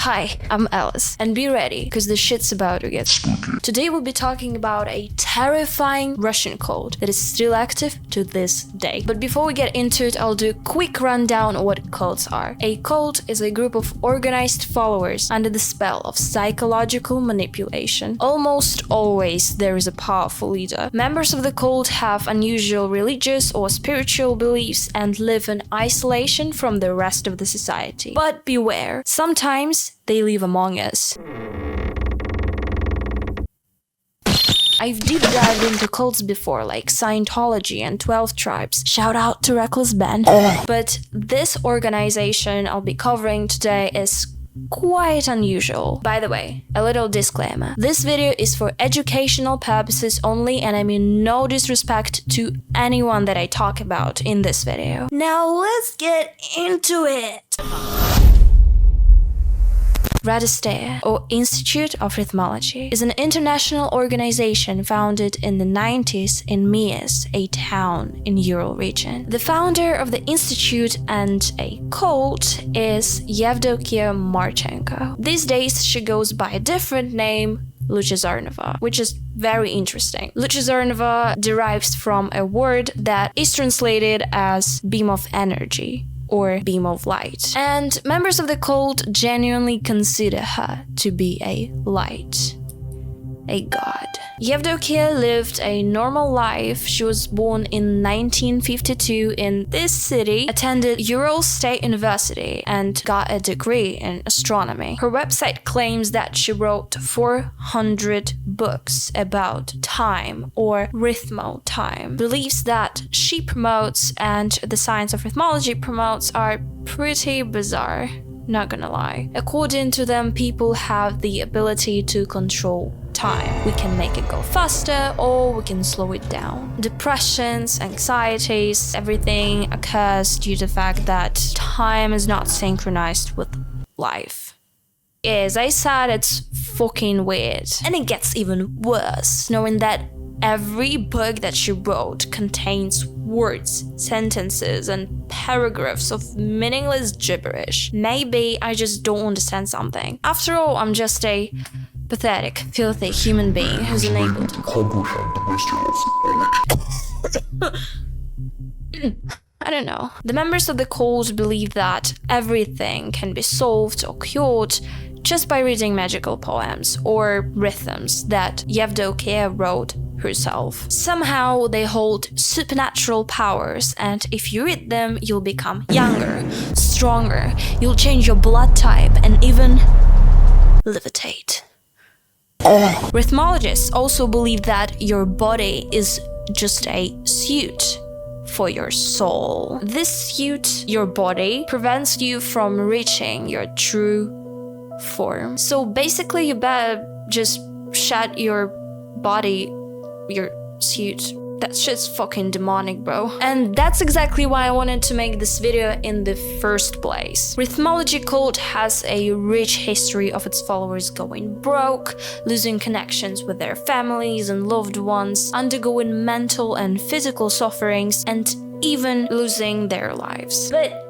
Hi, I'm Alice, and be ready, because the shit's about to get spooky. Today we'll be talking about a terrifying Russian cult that is still active to this day. But before we get into it, I'll do a quick rundown of what cults are. A cult is a group of organized followers under the spell of psychological manipulation. Almost always there is a powerful leader. Members of the cult have unusual religious or spiritual beliefs and live in isolation from the rest of the society. But beware, sometimes they live among us. I've deep dived into cults before, like Scientology and 12 Tribes. Shout out to Reckless Ben. But this organization I'll be covering today is quite unusual. By the way, a little disclaimer. This video is for educational purposes only, and I mean no disrespect to anyone that I talk about in this video. Now let's get into it! Radistea, or Institute of Rhythmology, is an international organization founded in the 90s in Mias, a town in Ural region. The founder of the institute and a cult is Yevdokia Marchenko. These days she goes by a different name, Luchezarnova, which is very interesting. Luchezarnova derives from a word that is translated as beam of energy or beam of light. And members of the cult genuinely consider her to be a light, a god. Yevdokia lived a normal life. She was born in 1952 in this city, attended Ural State University, and got a degree in astronomy. Her website claims that she wrote 400 books about time or rhythmo-time. Beliefs that she promotes and the science of rhythmology promotes are pretty bizarre, not gonna lie. According to them, people have the ability to control time. We can make it go faster or we can slow it down. Depressions, anxieties, everything occurs due to the fact that time is not synchronized with life. As I said, it's fucking weird. And it gets even worse, knowing that every book that she wrote contains words, sentences, and paragraphs of meaningless gibberish. Maybe I just don't understand something. After all, I'm just a pathetic, filthy human being who's unable to comprehend I don't know. The members of the cult believe that everything can be solved or cured just by reading magical poems or rhythms that Yevdokia wrote herself. Somehow they hold supernatural powers, and if you read them, you'll become younger, stronger, you'll change your blood type, and even levitate. Rhythmologists also believe that your body is just a suit for your soul. This suit, your body, prevents you from reaching your true form. So basically you better just shed your body, your suit. That shit's fucking demonic, bro. And that's exactly why I wanted to make this video in the first place. Rhythmology cult has a rich history of its followers going broke, losing connections with their families and loved ones, undergoing mental and physical sufferings, and even losing their lives. But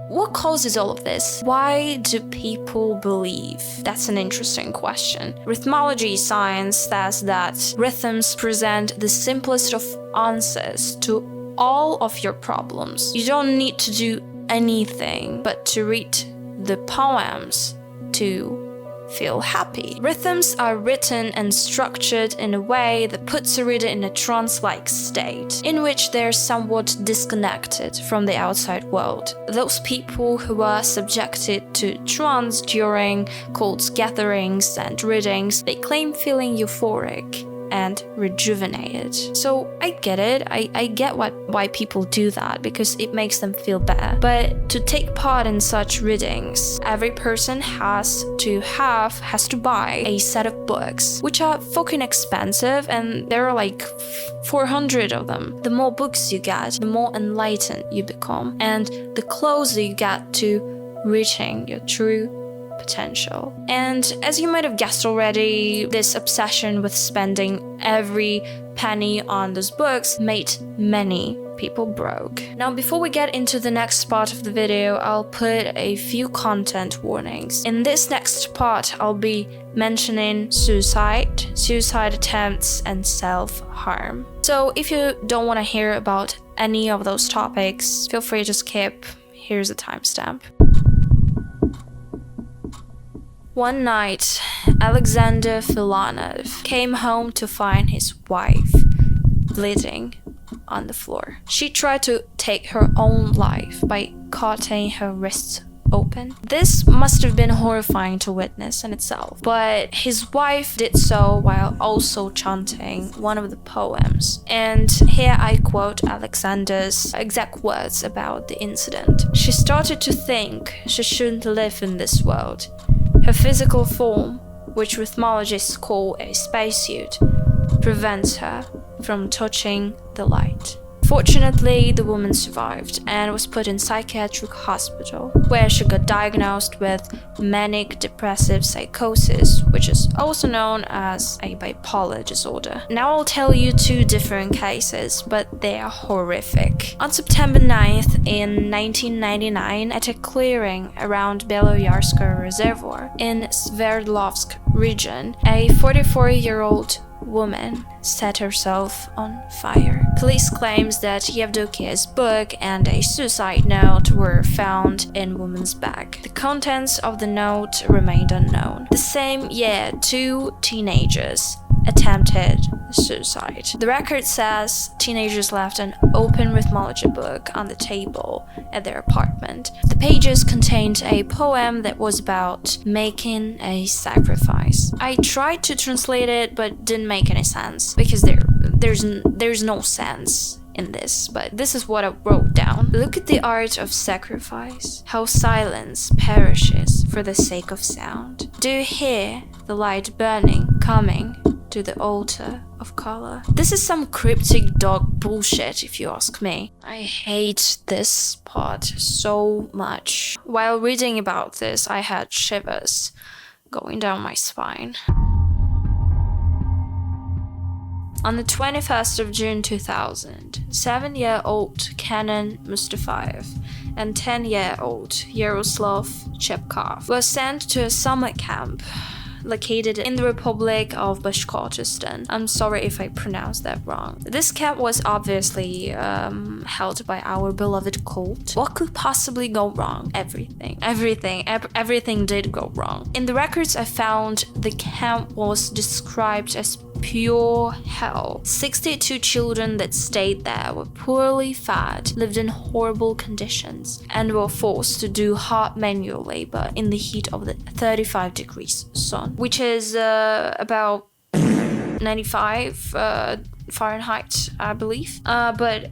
what causes all of this? Why do people believe? That's an interesting question. Rhythmology science says that rhythms present the simplest of answers to all of your problems. You don't need to do anything but to read the poems to feel happy. Rhythms are written and structured in a way that puts a reader in a trance-like state, in which they're somewhat disconnected from the outside world. Those people who are subjected to trance during cult gatherings and readings, they claim feeling euphoric and rejuvenated. So I get it, I get why people do that, because it makes them feel better. But to take part in such readings, every person has to buy a set of books, which are fucking expensive, and there are like 400 of them. The more books you get, the more enlightened you become, and the closer you get to reaching your true potential. And as you might have guessed already, this obsession with spending every penny on those books made many people broke. Now, before we get into the next part of the video, I'll put a few content warnings. In this next part, I'll be mentioning suicide attempts, and self-harm. So if you don't want to hear about any of those topics, feel free to skip. Here's a timestamp. One night, Alexander Filanov came home to find his wife bleeding on the floor. She tried to take her own life by cutting her wrists open. This must have been horrifying to witness in itself, but his wife did so while also chanting one of the poems. And here I quote Alexander's exact words about the incident. She started to think she shouldn't live in this world. Her physical form, which rhythmologists call a spacesuit, prevents her from touching the light. Fortunately, the woman survived and was put in psychiatric hospital, where she got diagnosed with manic depressive psychosis, which is also known as a bipolar disorder. Now I'll tell you two different cases, but they are horrific. On September 9th in 1999, at a clearing around Beloyarskoye Reservoir in Sverdlovsk region, a 44-year-old woman set herself on fire. Police claims that Yevdokia's book and a suicide note were found in woman's bag. The contents of the note remained unknown. The same year, two teenagers attempted suicide. The record says teenagers left an open rhythmology book on the table at their apartment. The pages contained a poem that was about making a sacrifice. I tried to translate it, but didn't make any sense because there's no sense in this, but this is what I wrote down. Look at the art of sacrifice, how silence perishes for the sake of sound. Do you hear the light burning, coming to the altar of color? This is some cryptic dog bullshit, if you ask me. I hate this part so much. While reading about this, I had shivers going down my spine. On the 21st of June 2000, 7-year-old Kenan Mustafayev and 10-year-old Yaroslav Chepkov were sent to a summer camp located in the Republic of Bashkortostan. I'm sorry if I pronounced that wrong. This camp was obviously held by our beloved cult. What could possibly go wrong? Everything did go wrong. In the records I found, the camp was described as pure hell. 62 children that stayed there were poorly fed, lived in horrible conditions, and were forced to do hard manual labor in the heat of the 35 degrees sun, which is about 95 Fahrenheit, I believe. But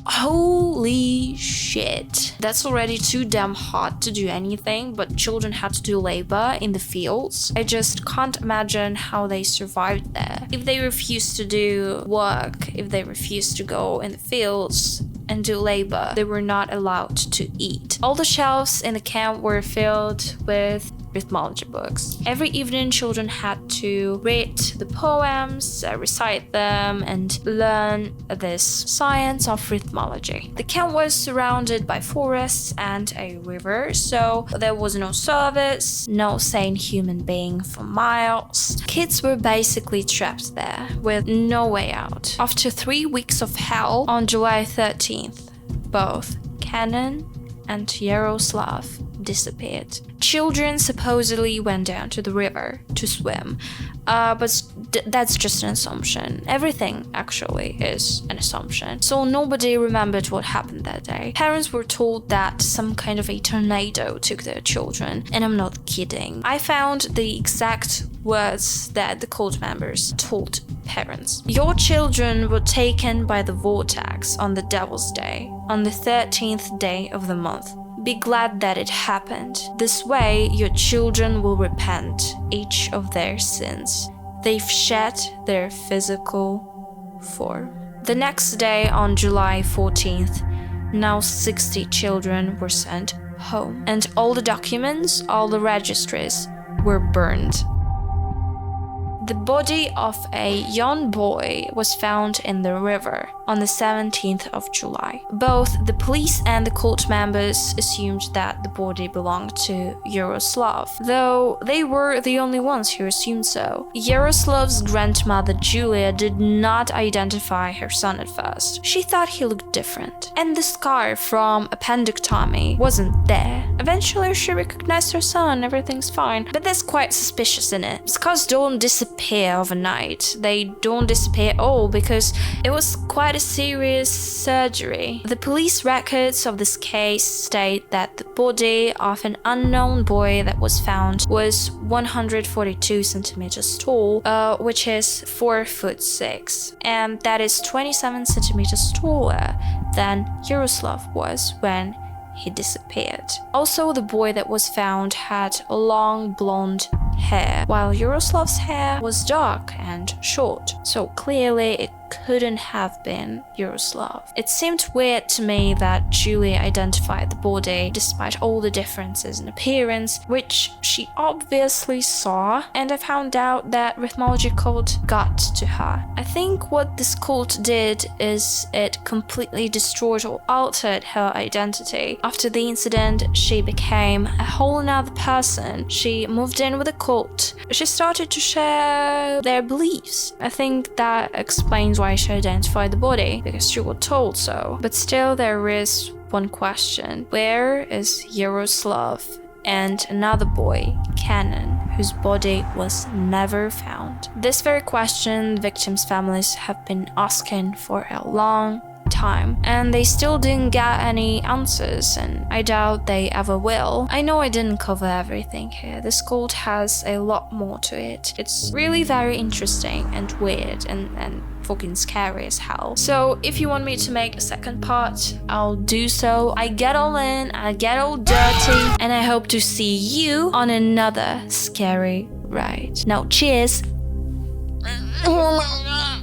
holy shit, that's already too damn hot to do anything, but children had to do labor in the fields. I just can't imagine how they survived there. If they refused to do work, if they refused to go in the fields and do labor, they were not allowed to eat. All the shelves in the camp were filled with rhythmology books. Every evening, children had to read the poems, recite them, and learn this science of rhythmology. The camp was surrounded by forests and a river, so there was no service, no sane human being for miles. Kids were basically trapped there with no way out. After 3 weeks of hell, on July 13th, both Kenan and Yaroslav disappeared. Children supposedly went down to the river to swim, but that's just an assumption. Everything actually is an assumption. So nobody remembered what happened that day. Parents were told that some kind of a tornado took their children, and I'm not kidding. I found the exact words that the cult members told parents. Your children were taken by the vortex on the Devil's Day, on the 13th day of the month. Be glad that it happened. This way, your children will repent each of their sins. They've shed their physical form. The next day, on July 14th, now 60 children were sent home, and all the documents, all the registries were burned. The body of a young boy was found in the river on the 17th of July. Both the police and the cult members assumed that the body belonged to Yaroslav, though they were the only ones who assumed so. Yaroslav's grandmother Julia did not identify her son at first. She thought he looked different, and the scar from appendectomy wasn't there. Eventually she recognized her son, everything's fine, but that's quite suspicious, in it? Scars don't disappear overnight. They don't disappear at all because it was quite a serious surgery. The police records of this case state that the body of an unknown boy that was found was 142 centimeters tall, which is 4'6", and that is 27 centimeters taller than Yaroslav was when he disappeared. Also, the boy that was found had long blonde hair, while Yaroslav's hair was dark and short, so clearly it couldn't have been Yaroslav. It seemed weird to me that Julia identified the body despite all the differences in appearance, which she obviously saw, and I found out that rhythmology cult got to her. I think what this cult did is it completely destroyed or altered her identity. After the incident, she became a whole nother person. She moved in with the cult. She started to share their beliefs. I think that explains why she identified the body, because she was told so. But still, there is one question. Where is Yaroslav and another boy, Cannon, whose body was never found? This very question victims' families have been asking for a long time, and they still didn't get any answers, and I doubt they ever will. I know I didn't cover everything here. This cult has a lot more to it. It's really very interesting and weird and fucking scary as hell. So if you want me to make a second part, I'll do so. I get all in, I get all dirty, and I hope to see you on another scary ride. Now cheers. Oh my God.